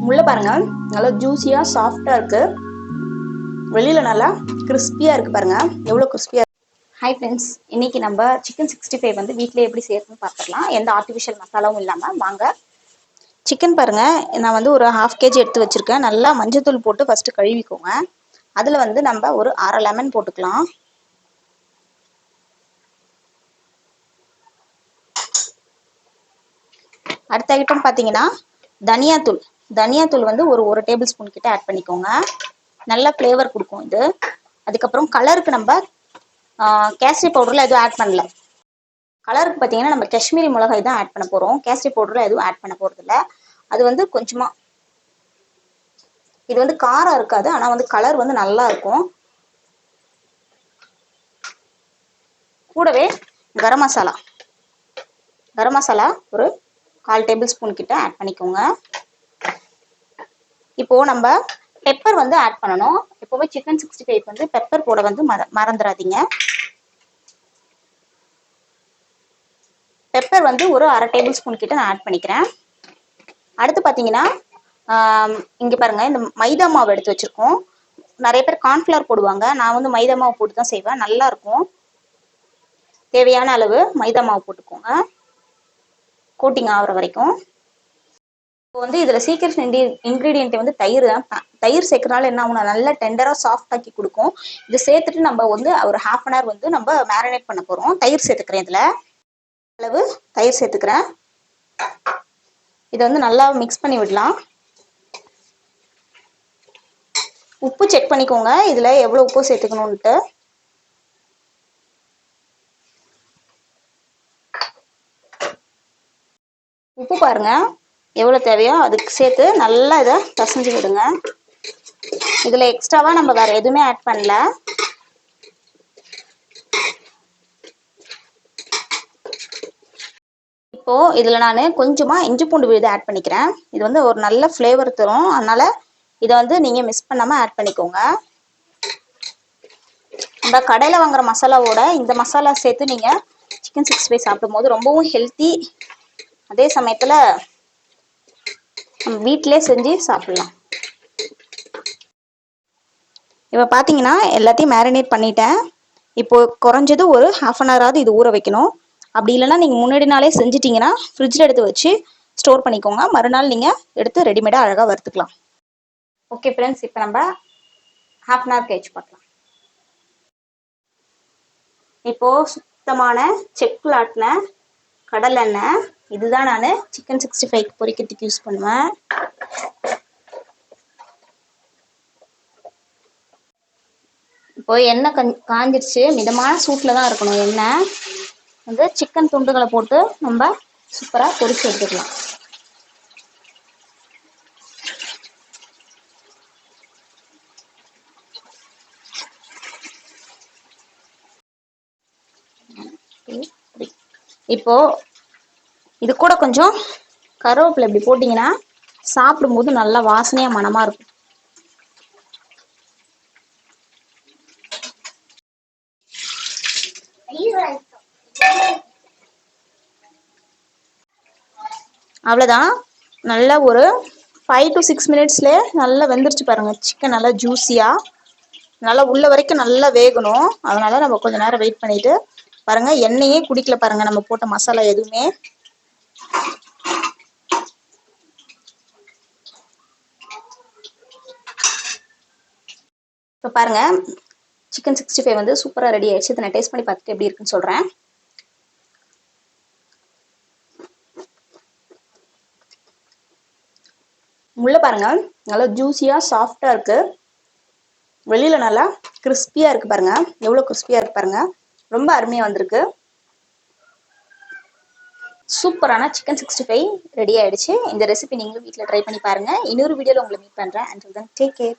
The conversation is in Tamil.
உள்ள பாருங்க நல்லா ஜூஸியா சாஃப்டா இருக்கு. வெளியில நல்லா கிறிஸ்பியா இருக்கு பாருங்க, எவ்வளவு கிறிஸ்பியா. ஹாய் ஃப்ரெண்ட்ஸ், இன்னைக்கு நம்ம சிக்கன் 65 வந்து வீட்டிலே எப்படி செய்யறதுன்னு பார்த்துக்கலாம். எந்த ஆர்டிஃபிஷியல் மசாலாவும் இல்லாமல். வாங்க. சிக்கன் பாருங்க, நான் வந்து ஒரு 1/2 kg எடுத்து வச்சிருக்கேன். நல்லா மஞ்சத்தூள் போட்டு ஃபர்ஸ்ட் கழுவிக்கோங்க. அதுல வந்து நம்ம ஒரு 1/2 லெமன் போட்டுக்கலாம். அடுத்த ஐட்டம் பார்த்தீங்கன்னா தனியாத்தூள் வந்து ஒரு டேபிள் ஸ்பூன் கிட்ட ஆட் பண்ணிக்கோங்க. நல்ல ஃப்ளேவர் கொடுக்கும் இது. அதுக்கப்புறம் கலருக்கு நம்ம கேசரி பவுடர்ல எதுவும் ஆட் பண்ணல. கலருக்கு பார்த்தீங்கன்னா நம்ம காஷ்மீரி மிளகாய் தான் ஆட் பண்ண போறோம். கேசரி பவுடர்ல எதுவும் ஆட் பண்ண போறது இல்லை. அது வந்து கொஞ்சமா, இது வந்து காரம் இருக்காது, ஆனா வந்து கலர் வந்து நல்லா இருக்கும். கூடவே கரம் மசாலா ஒரு 1/4 டேபிள் ஸ்பூன் கிட்ட ஆட் பண்ணிக்கோங்க. இப்போ நம்ம பெப்பர் வந்து ஆட் பண்ணணும். எப்பவுமே சிக்கன் 65 வந்து பெப்பர் போட வந்து மறந்துடாதீங்க. பெப்பர் வந்து ஒரு 1/2 டேபிள் ஸ்பூன் கிட்ட நான் ஆட் பண்ணிக்கிறேன். அடுத்து பார்த்தீங்கன்னா இங்க பாருங்க, இந்த மைதா மாவு எடுத்து வச்சிருக்கோம். நிறைய பேர் கார்ன்ஃபிளவர் போடுவாங்க, நான் வந்து மைதா மாவு போட்டு தான் செய்வேன், நல்லா இருக்கும். தேவையான அளவு மைதா மாவு போட்டுக்கோங்க, கோட்டிங் ஆகுற வரைக்கும். இப்போ வந்து இதுல சீக்கிரம் இன்கிரீடியன்ட் வந்து தயிர் தான். தயிர் சேர்க்கறனால என்ன ஆகும், நல்லா டெண்டரா சாஃப்ட் ஆக்கி கொடுக்கும். இது சேர்த்துட்டு நம்ம வந்து ஒரு 1/2 hour வந்து நம்ம மேரினேட் பண்ண போறோம். தயிர் சேர்த்துக்கிறேன். இதுல அளவு தயிர் சேர்த்துக்கிறேன். இதை வந்து நல்லா மிக்ஸ் பண்ணி விடலாம். உப்பு செக் பண்ணிக்கோங்க, இதுல எவ்வளவு உப்பு சேர்த்துக்கணும்ட்டு. உப்பு பாருங்க எவ்வளவு தேவையோ அதுக்கு சேர்த்து நல்லா இதை பசஞ்சு விடுங்க. இதுல எக்ஸ்ட்ராவா நம்ம வேற எதுவுமே ஆட் பண்ணல. இப்போ இதுல நான் கொஞ்சமா இஞ்சி பூண்டு விழுது ஆட் பண்ணிக்கிறேன். இது வந்து ஒரு நல்ல ஃப்ளேவர் தரும், அதனால இதை வந்து நீங்க மிஸ் பண்ணாம ஆட் பண்ணிக்கோங்க. நம்ம கடையில வாங்குற மசாலாவோட இந்த மசாலா சேர்த்து நீங்க சிக்கன் 65 சாப்பிடும் போது ரொம்பவும் ஹெல்த்தி. அதே சமயத்துல நம்ம வீட்டிலே செஞ்சு சாப்பிடலாம். இப்போ பார்த்தீங்கன்னா எல்லாத்தையும் மேரினேட் பண்ணிட்டேன். இப்போ குறைஞ்சது ஒரு 1/2 hour இது ஊற வைக்கணும். அப்படி இல்லைன்னா நீங்கள் முன்னாடி நாளே செஞ்சிட்டிங்கன்னா ஃப்ரிட்ஜில் எடுத்து வச்சு ஸ்டோர் பண்ணிக்கோங்க. மறுநாள் நீங்கள் எடுத்து ரெடிமேடாக அழகாக வறுத்துக்கலாம். ஓகே ஃப்ரெண்ட்ஸ், இப்போ நம்ம 1/2 hour கழிச்சு பார்க்கலாம். இப்போ சுத்தமான செக்கில் ஆட்டின கடலெண்ணெய், இதுதான் நான் சிக்கன் 65 பொரிக்கிறதுக்கு யூஸ் பண்ணுவேன். இப்போ எண்ணெய் காஞ்சிருச்சு, மிதமான சூட்டில் தான் இருக்கணும். எண்ணெய் வந்து சிக்கன் துண்டுகளை போட்டு நம்ம சூப்பராக பொரிச்சு எடுத்துக்கலாம். இப்போ இது கூட கொஞ்சம் கருவேப்பிலை இப்படி போட்டிங்கன்னா சாப்பிடும்போது நல்லா வாசனையா மனமா இருக்கும். அவ்வளோதான். நல்லா ஒரு 5 to 6 minutesல நல்லா வெந்துருச்சு பாருங்க. சிக்கன் நல்லா ஜூஸியா, நல்லா உள்ள வரைக்கும் நல்லா வேகணும். அதனால நம்ம கொஞ்ச நேரம் வெயிட் பண்ணிட்டு பாருங்க. எண்ணெயே குடிக்கல பாருங்க நம்ம போட்ட மசாலா எதுவுமே. இப்போ பாருங்க, சிக்கன் 65 வந்து சூப்பரா ரெடி ஆயிடுச்சு. இதை நான் டேஸ்ட் பண்ணி பார்த்துட்டு எப்படி இருக்குன்னு சொல்றேன். உள்ள பாருங்க நல்லா ஜூஸியா சாஃப்டா இருக்கு. வெளியில நல்லா கிறிஸ்பியா இருக்கு பாருங்க, எவ்வளவு கிறிஸ்பியா இருக்கு பாருங்க. ரொம்ப அருமையா வந்திருக்கு. சூப்பரான சிக்கன் 65 ரெடி ஆயிடுச்சு. இந்த ரெசிபி நீங்களும் வீட்டில் ட்ரை பண்ணி பாருங்க. இன்னொரு வீடியோல உங்களை மீட் பண்றேன். until then take care.